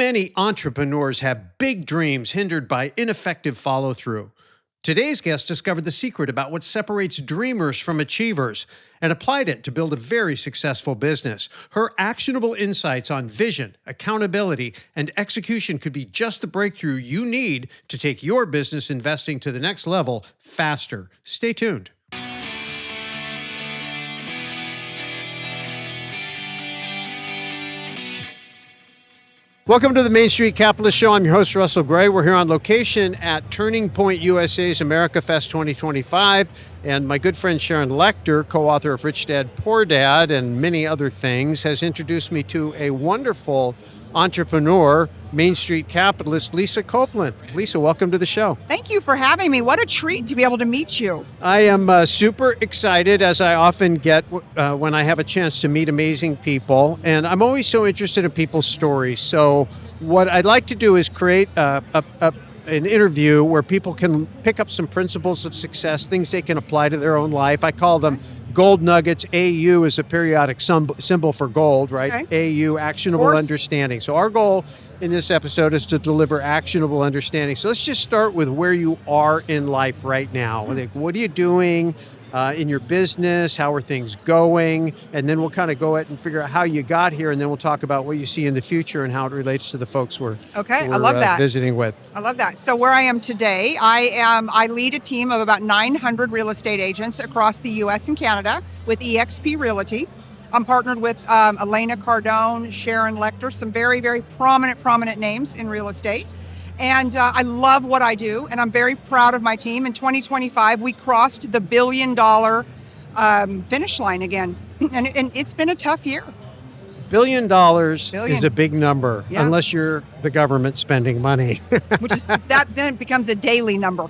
many entrepreneurs have big dreams hindered by ineffective follow through. Today's guest discovered the secret about what separates dreamers from achievers and applied it to build a very successful business. Her actionable insights on vision, accountability, and execution could be just the breakthrough you need to take your business investing to the next level faster. Stay tuned. Welcome to the Main Street Capitalist Show. I'm your host, Russell Gray. We're here on location at Turning Point USA's America Fest 2025. And my good friend Sharon Lechter, co-author of Rich Dad, Poor Dad, and many other things, has introduced me to a wonderful entrepreneur, Main Street capitalist, Lisa Copeland. Lisa, welcome to the show. Thank you for having me. What a treat to be able to meet you. I am super excited, as I often get when I have a chance to meet amazing people. And I'm always so interested in people's stories. So what I'd like to do is create an interview where people can pick up some principles of success, things they can apply to their own life. I call them gold nuggets. AU is a periodic symbol for gold, right? Okay. AU, actionable understanding. So our goal in this episode is to deliver actionable understanding. So let's just start with where you are in life right now. Like, what are you doing in your business? How are things going? And then we'll kind of go ahead and figure out how you got here, and then we'll talk about what you see in the future and how it relates to the folks we're I love that. Visiting with. I love that. So where I am today, I lead a team of about 900 real estate agents across the U.S. and Canada with eXp Realty. I'm partnered with Elena Cardone, Sharon Lechter, some very, very prominent names in real estate. And I love what I do, and I'm very proud of my team. In 2025, we crossed the $1 billion finish line again, and it's been a tough year. $1 billion is a big number, unless you're the government spending money. Which is that then it becomes a daily number.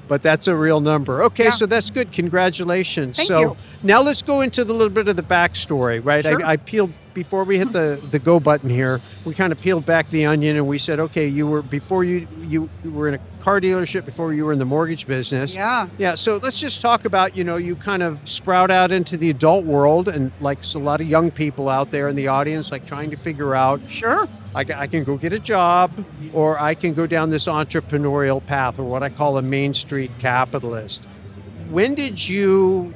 But that's a real number. Okay, so that's good. Congratulations. Thank you. Now let's go into the little bit of the backstory, right? Sure. I peeled, before we hit the go button here, we kind of peeled back the onion and we said, okay, you were in a car dealership before you were in the mortgage business. Yeah, so let's just talk about, you kind of sprout out into the adult world, and like a lot of young people out there in the audience, like trying to figure out, sure, I can go get a job, or I can go down this entrepreneurial path, or what I call a Main Street capitalist. When did you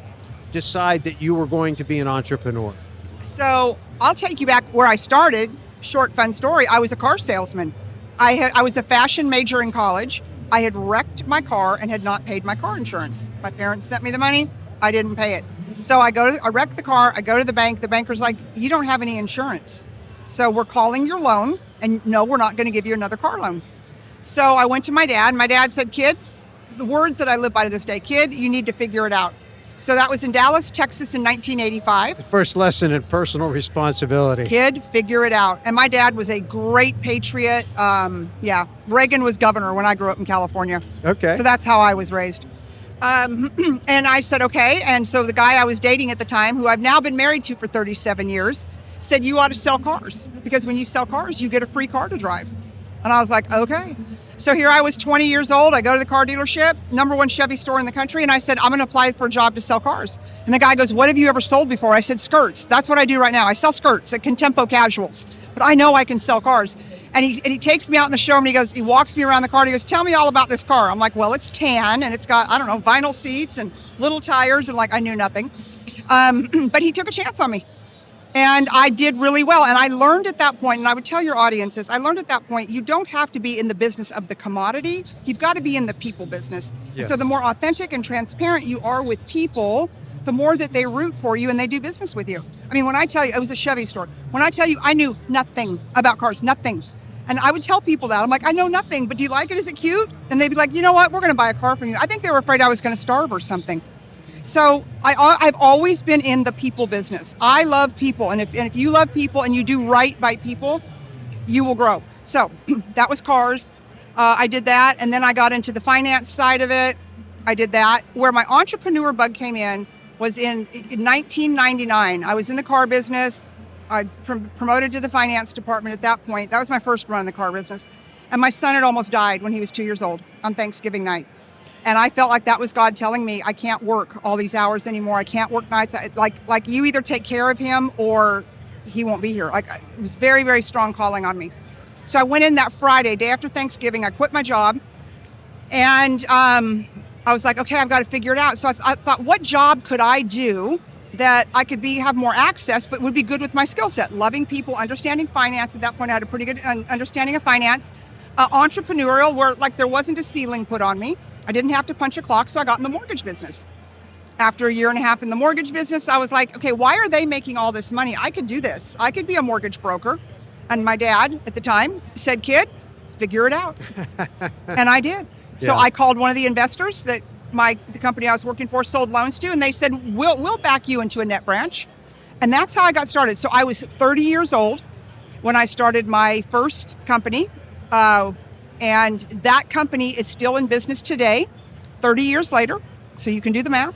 decide that you were going to be an entrepreneur? So I'll take you back where I started. Short, fun story. I was a car salesman. I was a fashion major in college. I had wrecked my car and had not paid my car insurance. My parents sent me the money. I didn't pay it. So I wrecked the car. I go to the bank. The banker's like, you don't have any insurance. So we're calling your loan, and no, we're not going to give you another car loan. So I went to my dad. My dad said, kid, the words that I live by to this day, kid, you need to figure it out. So that was in Dallas, Texas in 1985. The first lesson in personal responsibility. Kid, figure it out. And my dad was a great patriot. Reagan was governor when I grew up in California. Okay. So that's how I was raised. And I said, okay. And so the guy I was dating at the time, who I've now been married to for 37 years, said, you ought to sell cars, because when you sell cars, you get a free car to drive. And I was like, okay. So here I was 20 years old. I go to the car dealership, #1 Chevy store in the country. And I said, I'm going to apply for a job to sell cars. And the guy goes, what have you ever sold before? I said, skirts. That's what I do right now. I sell skirts at Contempo Casuals, but I know I can sell cars. And he takes me out in the showroom, and he walks me around the car, and he goes, tell me all about this car. I'm like, well, it's tan, and it's got, vinyl seats and little tires. And I knew nothing. But he took a chance on me. And I did really well. And I learned at that point, and I would tell your audiences, I learned at that point, you don't have to be in the business of the commodity. You've got to be in the people business. Yes. So the more authentic and transparent you are with people, the more that they root for you and they do business with you. When I tell you, it was a Chevy store. When I tell you, I knew nothing about cars, nothing. And I would tell people that. I'm like, I know nothing, but do you like it? Is it cute? And they'd be like, you know what? We're going to buy a car from you. I think they were afraid I was going to starve or something. So I've always been in the people business. I love people, and if you love people and you do right by people, you will grow. So that was cars. I did that, and then I got into the finance side of it. I did that. Where my entrepreneur bug came in was in 1999. I was in the car business. I promoted to the finance department at that point. That was my first run in the car business. And my son had almost died when he was 2 years old on Thanksgiving night. And I felt like that was God telling me, I can't work all these hours anymore. I can't work nights. Like you either take care of him or he won't be here. It was very, very strong calling on me. So I went in that Friday, day after Thanksgiving. I quit my job, and I was like, okay, I've got to figure it out. So I thought, what job could I do that I could have more access, but would be good with my skill set? Loving people, understanding finance. At that point, I had a pretty good understanding of finance. Entrepreneurial, where like there wasn't a ceiling put on me. I didn't have to punch a clock, so I got in the mortgage business. After a year and a half in the mortgage business, I was like, okay, why are they making all this money? I could do this. I could be a mortgage broker. And my dad at the time said, kid, figure it out. And I did. So Yeah. I called one of the investors that the company I was working for sold loans to, and they said, we'll back you into a net branch. And that's how I got started. So I was 30 years old when I started my first company. And that company is still in business today, 30 years later. So you can do the math.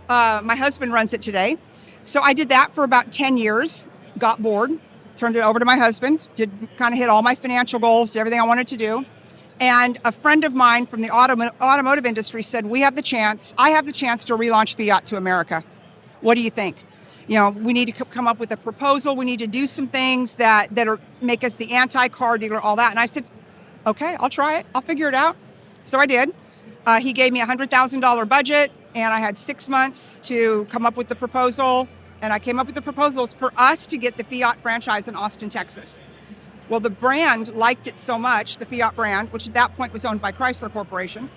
My husband runs it today. So I did that for about 10 years, got bored, turned it over to my husband, kind of hit all my financial goals, did everything I wanted to do. And a friend of mine from the automotive industry said, I have the chance to relaunch Fiat to America. What do you think? We need to come up with a proposal. We need to do some things that make us the anti-car dealer, all that. And I said, okay, I'll try it. I'll figure it out. So I did. He gave me a $100,000 budget, and I had 6 months to come up with the proposal. And I came up with the proposal for us to get the Fiat franchise in Austin, Texas. Well, the brand liked it so much, the Fiat brand, which at that point was owned by Chrysler Corporation.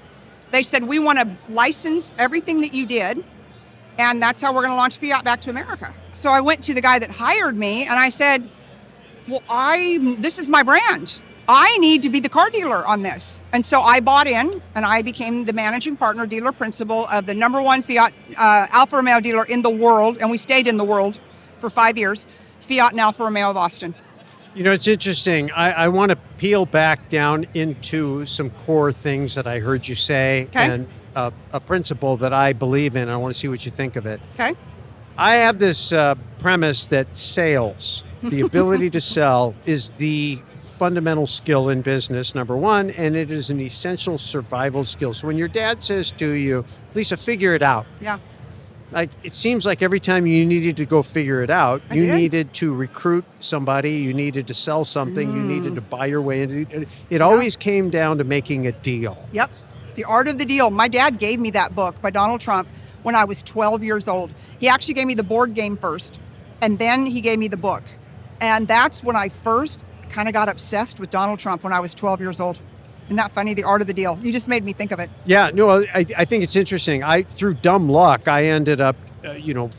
They said, we want to license everything that you did, and that's how we're going to launch Fiat back to America. So I went to the guy that hired me, and I said, well, this is my brand. I need to be the car dealer on this. And so I bought in, and I became the managing partner, dealer principal of the #1 Fiat Alfa Romeo dealer in the world, and we stayed in the world for 5 years, Fiat and Alfa Romeo of Austin. It's interesting. I want to peel back down into some core things that I heard you say, Okay. and a principle that I believe in. I want to see what you think of it. Okay. I have this premise that sales, the ability to sell, is the fundamental skill in business, number one, and it is an essential survival skill. So when your dad says to you, Lisa, figure it out. Yeah. Like, it seems like every time you needed to go figure it out, I you did. needed to recruit somebody, you needed to sell something, you needed to buy your way into it. It Yeah. always came down to making a deal. Yep. The Art of the Deal. My dad gave me that book by Donald Trump when I was 12 years old. He actually gave me the board game first, and then he gave me the book. And that's when I first kind of got obsessed with Donald Trump when I was 12 years old. Isn't that funny? The Art of the Deal. You just made me think of it. Yeah, no, I think it's interesting. Through dumb luck, I ended up,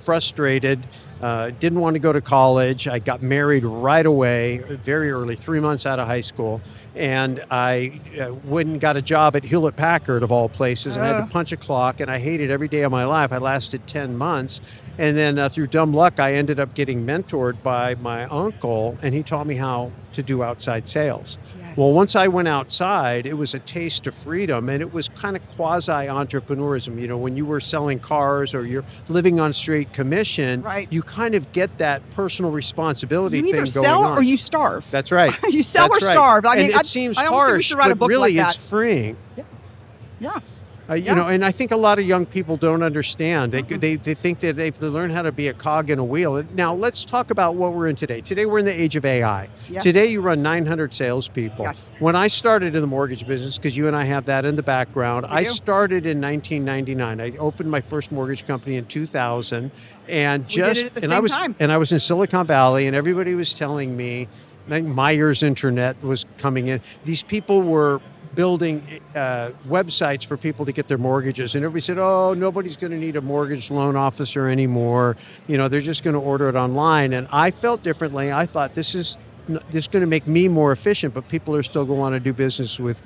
frustrated, didn't want to go to college. I got married right away, very early, 3 months out of high school. And I went and got a job at Hewlett Packard, of all places, and I had to punch a clock, and I hated every day of my life. I lasted 10 months. And then through dumb luck, I ended up getting mentored by my uncle, and he taught me how to do outside sales. Yes. Well, once I went outside, it was a taste of freedom, and it was kind of quasi-entrepreneurism. When you were selling cars or you're living on straight commission, Right. you kind of get that personal responsibility You thing either going sell on. or you starve. That's right. You sell That's or right. starve. I And mean, it seems I almost think we harsh, should write a but book really like it's that. freeing. Yeah. And I think a lot of young people don't understand. They think that they've learned how to be a cog in a wheel. And now let's talk about what we're in today. Today we're in the age of AI. Yes. Today you run 900 salespeople. Yes. When I started in the mortgage business, because you and I have that in the background, I do. started in 1999. I opened my first mortgage company in 2000, and We did it at the same time. I was in Silicon Valley, and everybody was telling me, like Myers Internet was coming in. These people were building websites for people to get their mortgages, and everybody said, oh, nobody's going to need a mortgage loan officer anymore. They're just going to order it online. And I felt differently. I thought this is going to make me more efficient, but people are still going to want to do business with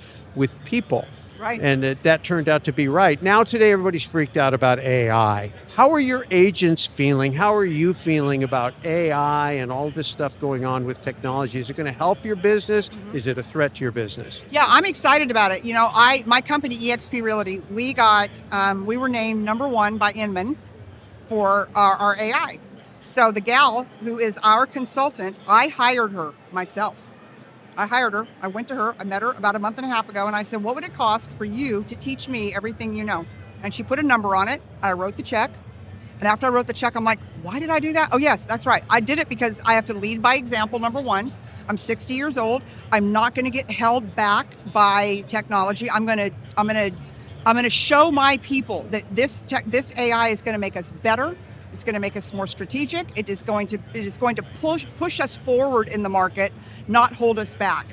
people. Right. And that turned out to be right. Now today everybody's freaked out about AI. How are your agents feeling? How are you feeling about AI and all this stuff going on with technology? Is it going to help your business? Mm-hmm. Is it a threat to your business? Yeah, I'm excited about it. My company, eXp Realty, we were named #1 by Inman for our AI. So the gal who is our consultant, I hired her myself. I hired her. I went to her. I met her about a month and a half ago, and I said, what would it cost for you to teach me everything you know? And she put a number on it. I wrote the check. And after I wrote the check, I'm like, why did I do that? Oh, yes, that's right. I did it because I have to lead by example, #1. I'm 60 years old. I'm not going to get held back by technology. I'm going to show my people that this AI is going to make us better. It's going to make us more strategic. It is going to push us forward in the market, not hold us back.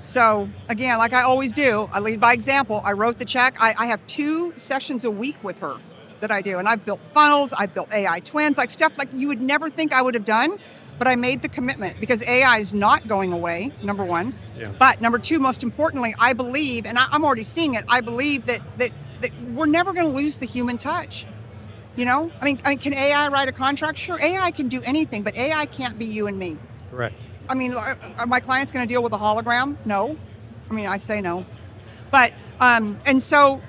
So again, like I always do, I lead by example. I wrote the check. I have 2 sessions a week with her that I do. And I've built funnels, I've built AI twins, like stuff like you would never think I would have done, but I made the commitment because AI is not going away, number one. Yeah. But number 2, most importantly, I believe, and I'm already seeing it, I believe that we're never going to lose the human touch. You know, I mean, can AI write a contract? Sure, AI can do anything, but AI can't be you and me. Correct. I mean, are my clients going to deal with a hologram? No. I mean, I say no. But, and so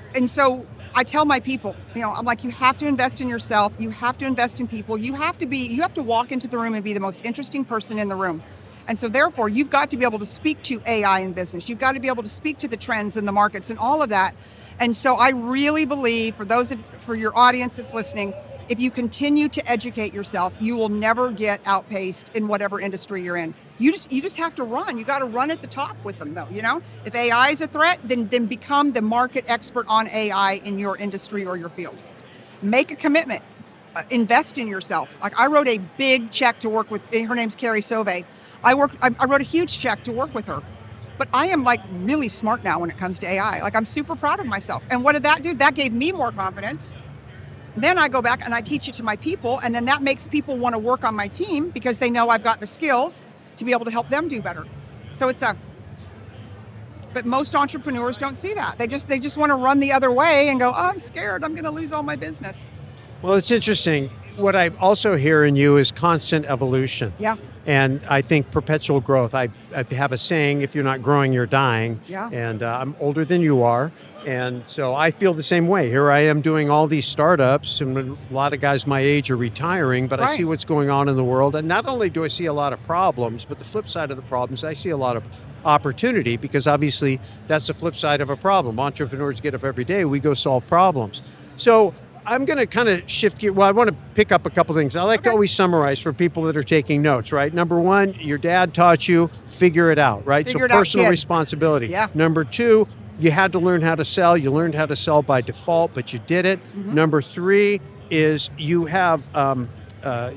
I tell my people, you know, I'm like, you have to invest in yourself. You have to invest in people. You have to walk into the room and be the most interesting person in the room. And so therefore, you've got to be able to speak to AI in business. You've got to be able to speak to the trends in the markets and all of that. And so I really believe for your audience that's listening, if you continue to educate yourself, you will never get outpaced in whatever industry you're in. You just have to run. You got to run at the top with them though, you know? If AI is a threat, then become the market expert on AI in your industry or your field. Make a commitment. Invest in yourself. Like I wrote a big check to work with, her name's Carrie Sauvé. I wrote a huge check to work with her. But I am like really smart now when it comes to AI. Like I'm super proud of myself. And what did that do? That gave me more confidence. Then I go back and I teach it to my people, and then that makes people want to work on my team because they know I've got the skills to be able to help them do better. So but most entrepreneurs don't see that. They just want to run the other way and go, oh, I'm scared, I'm going to lose all my business. Well, it's interesting. What I also hear in you is constant evolution. Yeah. And I think perpetual growth. I have a saying, if you're not growing, you're dying. Yeah. And I'm older than you are. And so I feel the same way. Here I am doing all these startups, and a lot of guys my age are retiring, but right. I see what's going on in the world. And not only do I see a lot of problems, but the flip side of the problems, I see a lot of opportunity, because obviously that's the flip side of a problem. Entrepreneurs get up every day, we go solve problems. So I'm going to kind of shift gear. Well, I want to pick up a couple things. I like to always summarize for people that are taking notes, right? Number 1, your dad taught you, figure it out, right? So personal responsibility. Yeah. Number 2, you had to learn how to sell. You learned how to sell by default, but you did it. Mm-hmm. Number 3 is you have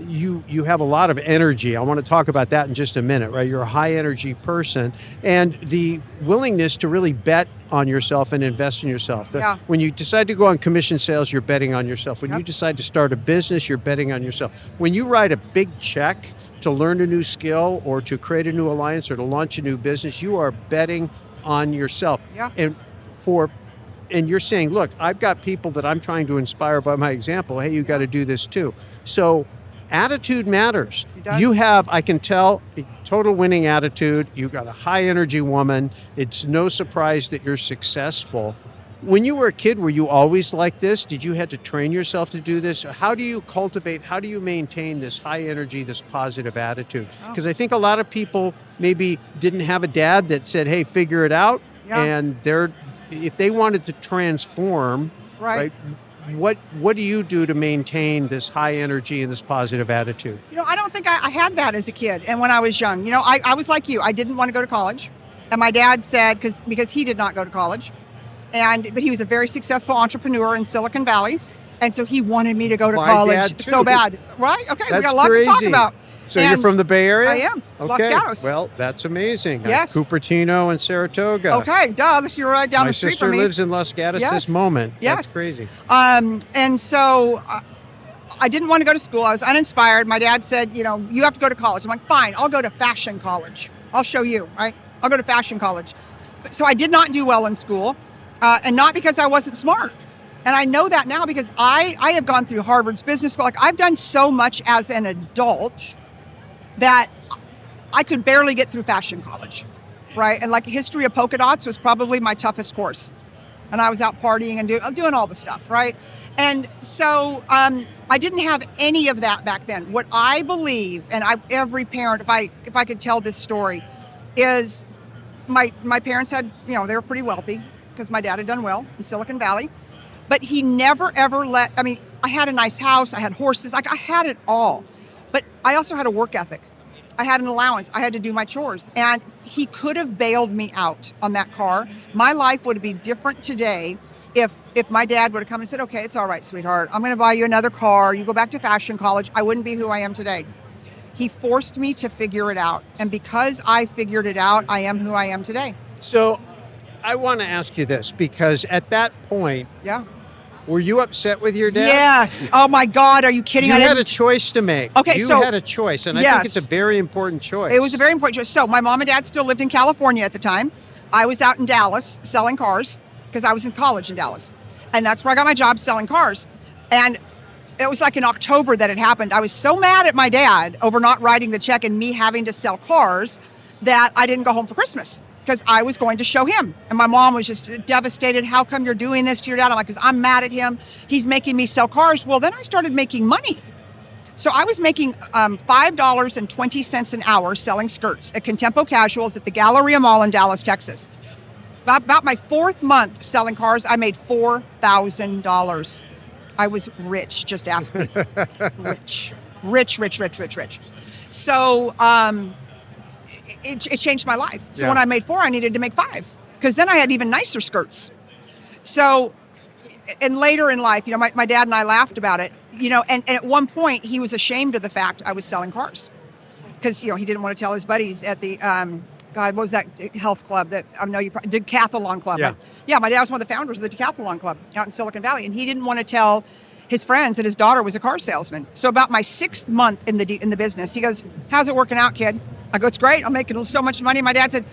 you have a lot of energy. I want to talk about that in just a minute, right? You're a high energy person, and the willingness to really bet on yourself and invest in yourself. When you decide to go on commission sales, you're betting on yourself. When you decide to start a business, you're betting on yourself. When you write a big check to learn a new skill or to create a new alliance or to launch a new business, you are betting on yourself. Yeah. And you're saying, look, I've got people that I'm trying to inspire by my example. Hey, you got to do this too. So attitude matters. You have, I can tell, a total winning attitude. You've got a high energy woman. It's no surprise that you're successful. When you were a kid, were you always like this? Did you have to train yourself to do this? How do you maintain this high energy, this positive attitude? Because I think a lot of people maybe didn't have a dad that said, hey, figure it out. Yeah. And if they wanted to transform, right? What do you do to maintain this high energy and this positive attitude? You know, I don't think I had that as a kid and when I was young. You know, I was like you. I didn't want to go to college. And my dad said, because he did not go to college, but he was a very successful entrepreneur in Silicon Valley. And so he wanted me to go to college so bad. Right? Okay, we got a lot to talk about. So you're from the Bay Area? I am. Okay. Los Gatos. Well, that's amazing. Yes. Cupertino and Saratoga. Okay, you're right down the street from me. My sister lives in Los Gatos this moment. Yes. That's crazy. And so I didn't want to go to school. I was uninspired. My dad said, you know, you have to go to college. I'm like, fine, I'll go to fashion college. I'll show you, right? I'll go to fashion college. So I did not do well in school, and not because I wasn't smart. And I know that now because I have gone through Harvard's business school. Like I've done so much as an adult that I could barely get through fashion college, right? And like history of polka dots was probably my toughest course. And I was out partying and doing all the stuff, right? And so I didn't have any of that back then. What I believe, and every parent, if I could tell this story, is my parents had, you know, they were pretty wealthy because my dad had done well in Silicon Valley. But he never ever I had a nice house, I had horses, I had it all. But I also had a work ethic. I had an allowance. I had to do my chores. And he could have bailed me out on that car. My life would be different today if my dad would have come and said, okay, it's all right, sweetheart. I'm going to buy you another car. You go back to fashion college. I wouldn't be who I am today. He forced me to figure it out. And because I figured it out, I am who I am today. So I want to ask you this, because at that point, Yeah. were you upset with your dad? Yes. Oh my God. Are you kidding? You I had didn't. a choice to make. Okay, you so- had a choice, and I Yes. think it's a very important choice. It was a very important choice. So my mom and dad still lived in California at the time. I was out in Dallas selling cars because I was in college in Dallas. And that's where I got my job selling cars. And it was like in October that it happened. I was so mad at my dad over not writing the check and me having to sell cars that I didn't go home for Christmas because I was going to show him. And my mom was just devastated. How come you're doing this to your dad? I'm like, because I'm mad at him. He's making me sell cars. Well, then I started making money. So I was making $5.20 an hour selling skirts at Contempo Casuals at the Galleria Mall in Dallas, Texas. About my fourth month selling cars, I made $4,000. I was rich, just ask me. Rich. So it changed my life. So Yeah. when I made 4, I needed to make 5 because then I had even nicer skirts. So, and later in life, my dad and I laughed about it, and at one point he was ashamed of the fact I was selling cars because, he didn't want to tell his buddies at the, God, what was that health club that I know you probably, Decathlon Club. Yeah. My dad was one of the founders of the Decathlon Club out in Silicon Valley, and he didn't want to tell his friends that his daughter was a car salesman. So about my 6th month in the business, he goes, "How's it working out, kid?" I go, "It's great. I'm making so much money." My dad said,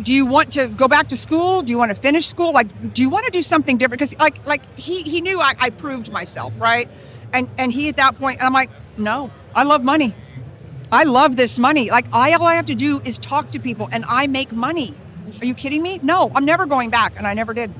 "Do you want to go back to school? Do you want to finish school? Like, do you want to do something different?" Because like he knew I proved myself, right? And he at that point, I'm like, "No, I love money. I love this money. Like all I have to do is talk to people and I make money. Are you kidding me? No, I'm never going back." And I never did.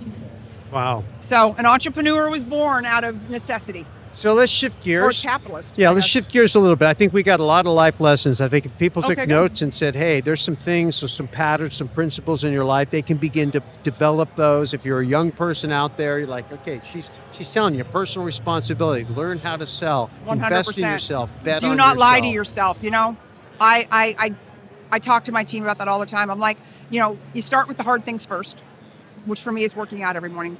Wow. So an entrepreneur was born out of necessity. So let's shift Or a gears. capitalist. Yeah, let's shift gears a little bit. I think we got a lot of life lessons. I think if people took Okay, good. notes and said, hey, there's some things, so some patterns, some principles in your life, they can begin to develop those. If you're a young person out there, you're like, okay, she's telling you personal responsibility, learn how to sell, 100%. invest in yourself, bet on Do not lie to yourself. yourself. I talk to my team about that all the time. I'm like, you start with the hard things first, which for me is working out every morning.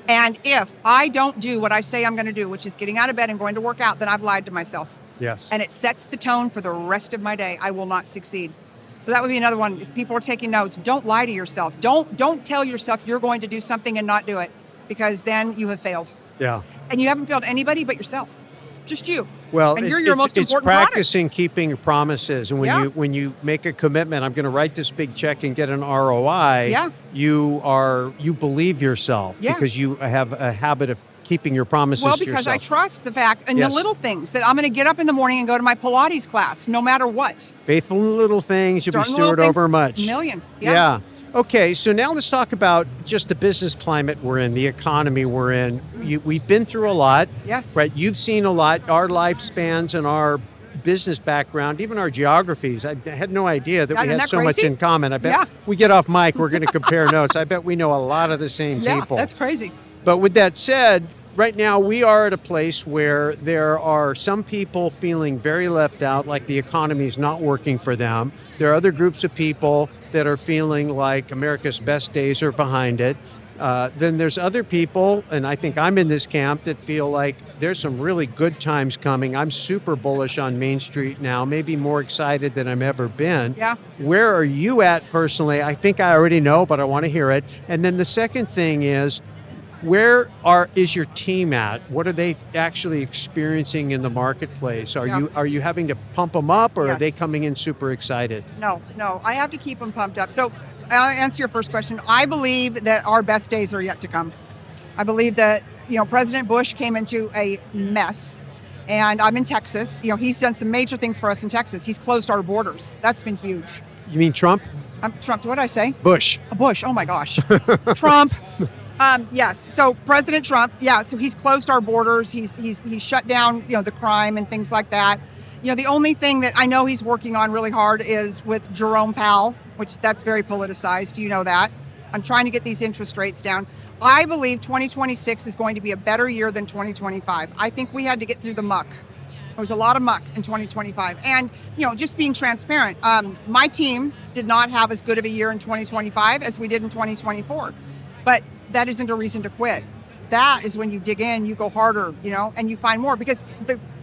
And if I don't do what I say I'm going to do, which is getting out of bed and going to work out, then I've lied to myself. Yes. And it sets the tone for the rest of my day. I will not succeed. So that would be another one. If people are taking notes, don't lie to yourself. Don't tell yourself you're going to do something and not do it, because then you have failed. Yeah. And you haven't failed anybody but yourself. Just you. Well, and you're your most it's important product. practicing keeping your promises. And when you make a commitment, I'm going to write this big check and get an ROI, Yeah. you believe yourself Yeah. because you have a habit of keeping your promises Well, to because yourself. I trust the fact and Yes. the little things that I'm going to get up in the morning and go to my Pilates class, no matter what. Faithful in little things, you'll be Starting little steward things, over much. Million. Yeah. Okay, so now let's talk about just the business climate we're in, the economy we're in. We've been through a lot, Yes. right? You've seen a lot. Our lifespans and our business background, even our geographies. I had no idea that we Isn't had that so much crazy? in common. I bet Yeah. we get off mic, we're going to compare notes. I bet we know a lot of the same Yeah, people. that's crazy. But with that said, right now we are at a place where there are some people feeling very left out, like the economy is not working for them. There are other groups of people that are feeling like America's best days are behind it. Then there's other people, and I think I'm in this camp, that feel like there's some really good times coming. I'm super bullish on Main Street now, maybe more excited than I've ever been. Yeah. Where are you at personally? I think I already know, but I want to hear it. And then the second thing is, where is your team at? What are they actually experiencing in the marketplace? Are you having to pump them up, or are Yes. they coming in super excited? No, I have to keep them pumped up. So I'll answer your first question. I believe that our best days are yet to come. I believe that, President Bush came into a mess, and I'm in Texas. He's done some major things for us in Texas. He's closed our borders. That's been huge. You mean Trump? Trump, what did I say? Bush. Bush, oh my gosh. Trump. Yes, so President Trump, so he's closed our borders. He's shut down, the crime and things like that. The only thing that I know he's working on really hard is with Jerome Powell, which that's very politicized. You know that. I'm trying to get these interest rates down. I believe 2026 is going to be a better year than 2025. I think we had to get through the muck There was a lot of muck in 2025. And, just being transparent, my team did not have as good of a year in 2025 as we did in 2024. But that isn't a reason to quit. That is when you dig in, you go harder, and you find more. Because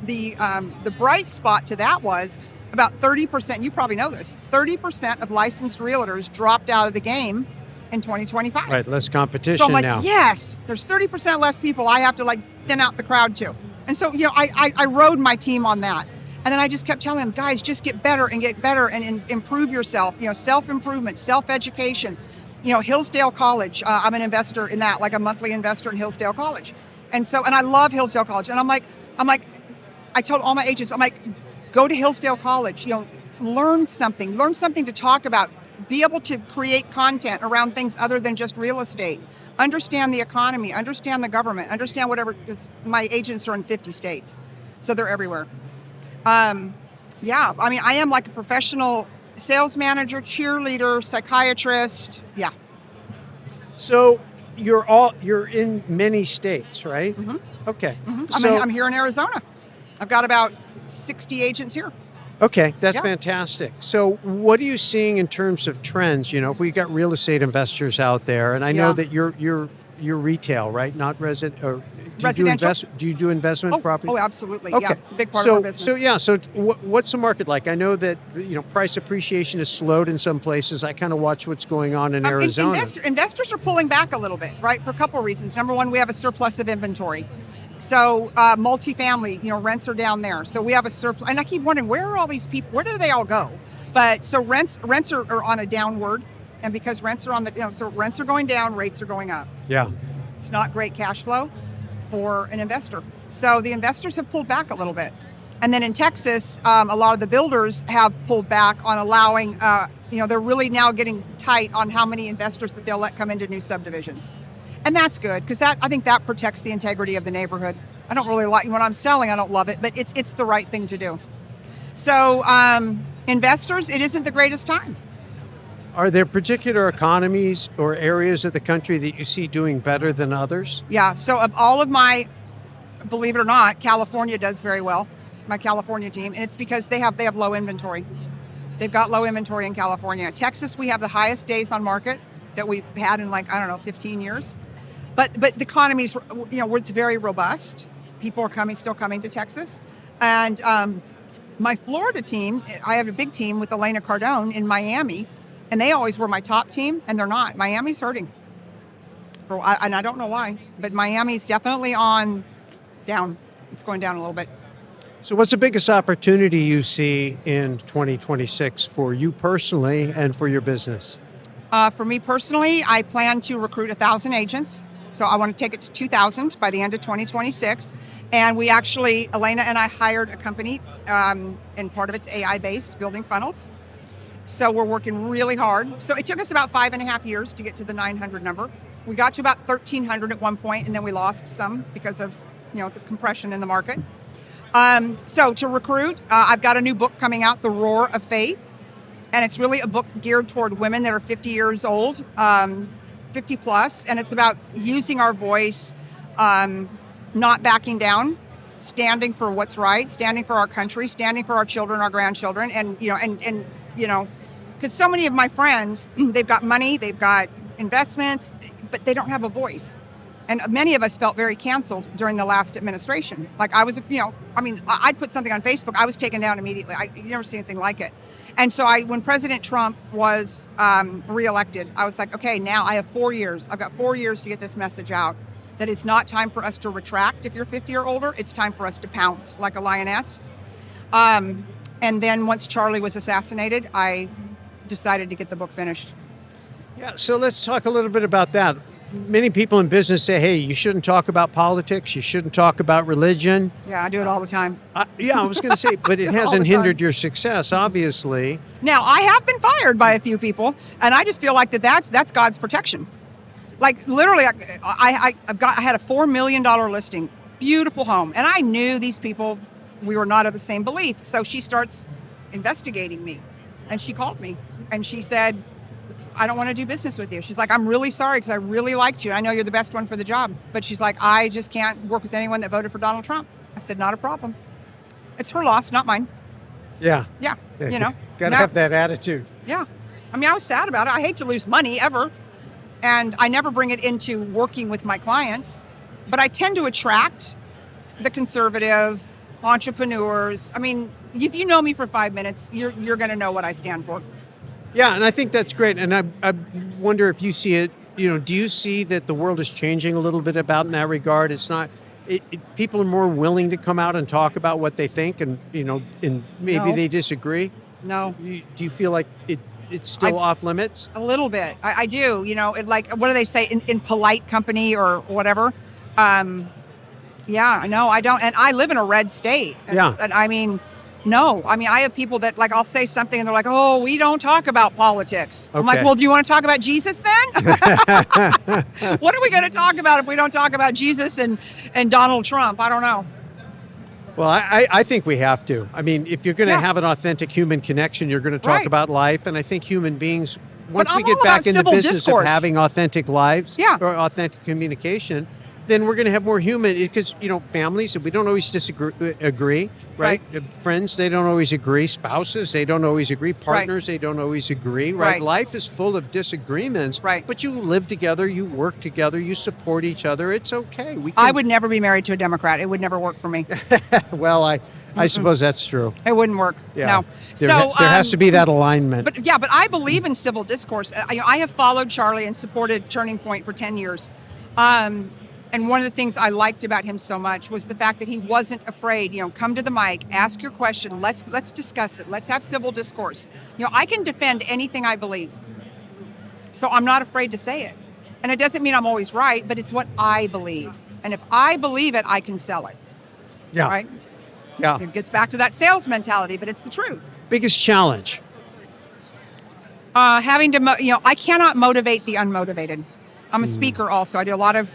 the bright spot to that was about 30%, you probably know this, 30% of licensed realtors dropped out of the game in 2025. Right, less competition so I'm like, now. yes, there's 30% less people. I have to thin out the crowd too. And so, I rode my team on that. And then I just kept telling them, guys, just get better and improve yourself, self-improvement, self-education. Hillsdale College, I'm an investor in that, like a monthly investor in Hillsdale College. And I love Hillsdale College. And I'm like, I told all my agents, I'm like, go to Hillsdale College, learn something to talk about, be able to create content around things other than just real estate, understand the economy, understand the government, understand whatever, because my agents are in 50 states, so they're everywhere. I am like a professional sales manager, cheerleader, psychiatrist. Yeah. So you're in many states, right? Mm-hmm. Okay. Mm-hmm. So, I'm here in Arizona. I've got about 60 agents here. Okay, that's fantastic. So what are you seeing in terms of trends? If we got real estate investors out there, and I know that you're retail, right? Not resident or residential. Do you do investment property? Oh, absolutely. Okay. Yeah, it's a big part of our business. So what's the market like? I know that price appreciation has slowed in some places. I kind of watch what's going on in Arizona. Investors are pulling back a little bit, right? For a couple of reasons. Number one, we have a surplus of inventory. So multifamily, rents are down there. So we have a surplus. And I keep wondering, where are all these people? Where do they all go? But so rents are on a downward. And because rents are so rents are going down, rates are going up. Yeah. It's not great cash flow for an investor. So the investors have pulled back a little bit. And then in Texas, a lot of the builders have pulled back on allowing, they're really now getting tight on how many investors that they'll let come into new subdivisions. And that's good, because I think that protects the integrity of the neighborhood. I don't really like, when I'm selling, I don't love it, but it's the right thing to do. So investors, it isn't the greatest time. Are there particular economies or areas of the country that you see doing better than others? Yeah, so of all of my, believe it or not, California does very well, my California team, and it's because they have low inventory. They've got low inventory in California. Texas, we have the highest days on market that we've had in 15 years. But the economy's, it's very robust. People are still coming to Texas. And my Florida team, I have a big team with Elena Cardone in Miami, and they always were my top team, and they're not. Miami's hurting. And I don't know why, but Miami's definitely down. It's going down a little bit. So what's the biggest opportunity you see in 2026 for you personally and for your business? For me personally, I plan to recruit 1,000 agents. So I want to take it to 2,000 by the end of 2026. And we actually, Elena and I hired a company, and part of it's AI-based, building funnels. So we're working really hard. So it took us about 5.5 years to get to the 900 number. We got to about 1,300 at one point, and then we lost some because of the compression in the market. So to recruit, I've got a new book coming out, The Roar of Faith. And it's really a book geared toward women that are 50 years old, 50 plus, and it's about using our voice, not backing down, standing for what's right, standing for our country, standing for our children, our grandchildren, and because so many of my friends, they've got money, they've got investments, but they don't have a voice. And many of us felt very canceled during the last administration. Like I was, I'd put something on Facebook, I was taken down immediately. You never see anything like it. And so when President Trump was reelected, I was like, okay, now I have 4 years. I've got 4 years to get this message out, that it's not time for us to retract if you're 50 or older. It's time for us to pounce like a lioness. And then once Charlie was assassinated, I decided to get the book finished. Yeah, so let's talk a little bit about that. Many people in business say, hey, you shouldn't talk about politics, you shouldn't talk about religion. Yeah, I do it all the time. I was going to say, but it hasn't hindered your success, obviously. Now, I have been fired by a few people, and I just feel like that's God's protection. Like literally, I had a $4 million listing, beautiful home, and I knew these people, we were not of the same belief. So she starts investigating me, and she called me, and she said, I don't want to do business with you. She's like, I'm really sorry because I really liked you. I know you're the best one for the job. But she's like, I just can't work with anyone that voted for Donald Trump. I said, not a problem. It's her loss, not mine. Yeah. Yeah, you know. Got to Now- have that attitude. Yeah. I mean, I was sad about it. I hate to lose money ever. And I never bring it into working with my clients, but I tend to attract the conservative entrepreneurs. I mean, if you know me for 5 minutes, you're going to know what I stand for. Yeah, and I think that's great. And I wonder if you see it, do you see that the world is changing a little bit about in that regard? It's not, people are more willing to come out and talk about what they think and, and maybe No. they disagree. No. Do you feel like it's still off limits? A little bit. I do, like, what do they say in polite company or whatever? Yeah, no, I don't. And I live in a red state. Yeah. And I mean, no. I mean, I have people that, like, I'll say something and they're like, oh, we don't talk about politics. I'm like, Okay. well, do you want to talk about Jesus then? What are we going to talk about if we don't talk about Jesus and Donald Trump? I don't know. Well, I think we have to. I mean, if you're going to Yeah. have an authentic human connection, you're going to talk Right. about life. And I think human beings, once I'm we get all back about in the civil business discourse. of having authentic lives Yeah. or authentic communication, then we're going to have more human, because, families, we don't always agree, right? Friends, they don't always agree. Spouses, they don't always agree. Partners, they don't always agree, right? Right. Life is full of disagreements, Right. but you live together, you work together, you support each other. It's okay. I would never be married to a Democrat. It would never work for me. Well, I suppose that's true. It wouldn't work. Yeah. No. There has to be that alignment. But I believe in civil discourse. I have followed Charlie and supported Turning Point for 10 years. And one of the things I liked about him so much was the fact that he wasn't afraid. Come to the mic, ask your question. Let's discuss it. Let's have civil discourse. I can defend anything I believe. So I'm not afraid to say it. And it doesn't mean I'm always right, but it's what I believe. And if I believe it, I can sell it. Yeah. Right? Yeah. It gets back to that sales mentality, but it's the truth. Biggest challenge? Having to, I cannot motivate the unmotivated. I'm a speaker also. I do a lot of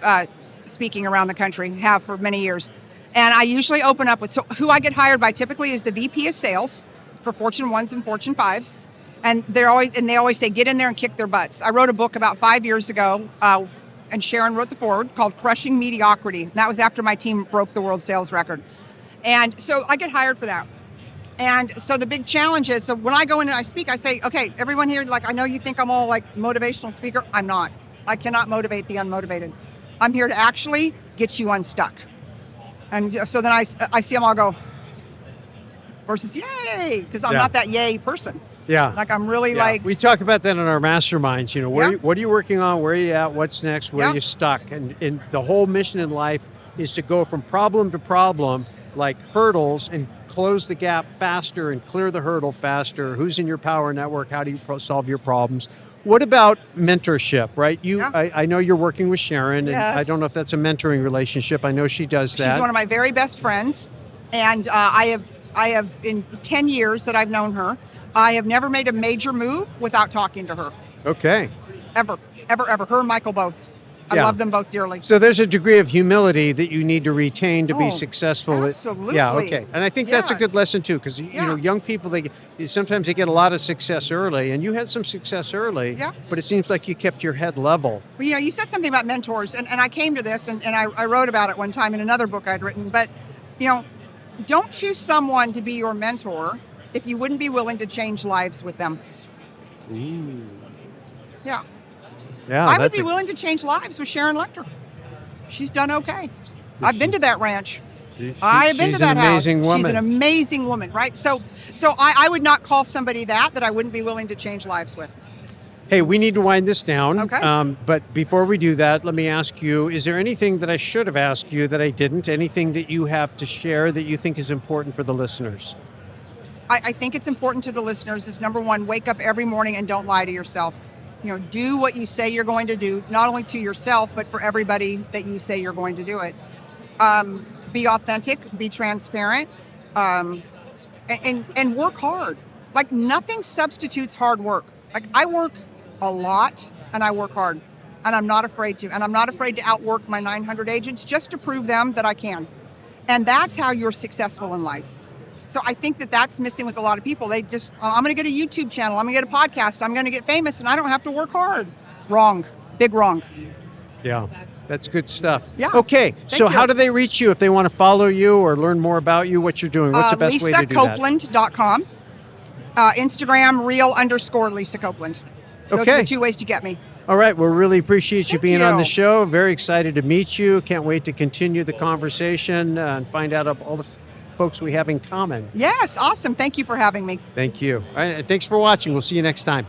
speaking around the country, have for many years. And I usually open up with, so who I get hired by typically is the VP of sales for Fortune 1s and Fortune 5s. And they always say, get in there and kick their butts. I wrote a book about 5 years ago, and Sharon wrote the foreword, called Crushing Mediocrity. And that was after my team broke the world sales record. And so I get hired for that. And so the big challenge is, so when I go in and I speak, I say, okay, everyone here, like, I know you think I'm all like motivational speaker. I'm not. I cannot motivate the unmotivated. I'm here to actually get you unstuck. And so then I see them all go, versus yay, because I'm not that yay person. Yeah. Like, I'm really like. We talk about that in our masterminds, what are you working on? Where are you at? What's next? Where are you stuck? And the whole mission in life is to go from problem to problem, like hurdles, and close the gap faster and clear the hurdle faster. Who's in your power network? How do you solve your problems? What about mentorship, right? I know you're working with Sharon, and Yes. I don't know if that's a mentoring relationship. I know she does that. She's one of my very best friends. And I have, in 10 years that I've known her, I have never made a major move without talking to her. Okay. Ever. Her and Michael both. I love them both dearly. So there's a degree of humility that you need to retain to be Oh, successful. absolutely. Yeah, okay. And I think that's a good Yes. lesson too, because young people, sometimes they get a lot of success early, and you had some success early, but it seems like you kept your head level. Well, you said something about mentors, and I came to this, and I wrote about it one time in another book I'd written, but, don't choose someone to be your mentor if you wouldn't be willing to change lives with them. Ooh. Yeah. Yeah, I would be willing to change lives with Sharon Lecter. She's done okay. I've been to that ranch. I have been to that house. She's an amazing woman. She's an amazing woman, right? So I would not call somebody that I wouldn't be willing to change lives with. Hey, we need to wind this down. Okay. But before we do that, let me ask you, is there anything that I should have asked you that I didn't? Anything that you have to share that you think is important for the listeners? I think it's important to the listeners is, number one, wake up every morning and don't lie to yourself. Do what you say you're going to do, not only to yourself, but for everybody that you say you're going to do it. Be authentic, be transparent, and work hard. Like, nothing substitutes hard work. Like, I work a lot and I work hard, and I'm not afraid to. And I'm not afraid to outwork my 900 agents just to prove them that I can. And that's how you're successful in life. So I think that that's missing with a lot of people. They just, I'm going to get a YouTube channel, I'm going to get a podcast, I'm going to get famous, and I don't have to work hard. Wrong. Big wrong. Yeah, that's good stuff. Yeah. Okay, so you. how do they reach you if they want to follow you or learn more about you, what you're doing? What's the best way to do that? LisaCopeland.com. Instagram, real_Lisa Copeland. Those Okay. are the 2 ways to get me. All right, well, really appreciate you Thank being on the you. show. Very excited to meet you. Can't wait to continue the conversation and find out all the folks we have in common. Yes, awesome. Thank you for having me. Thank you. All right, thanks for watching. We'll see you next time.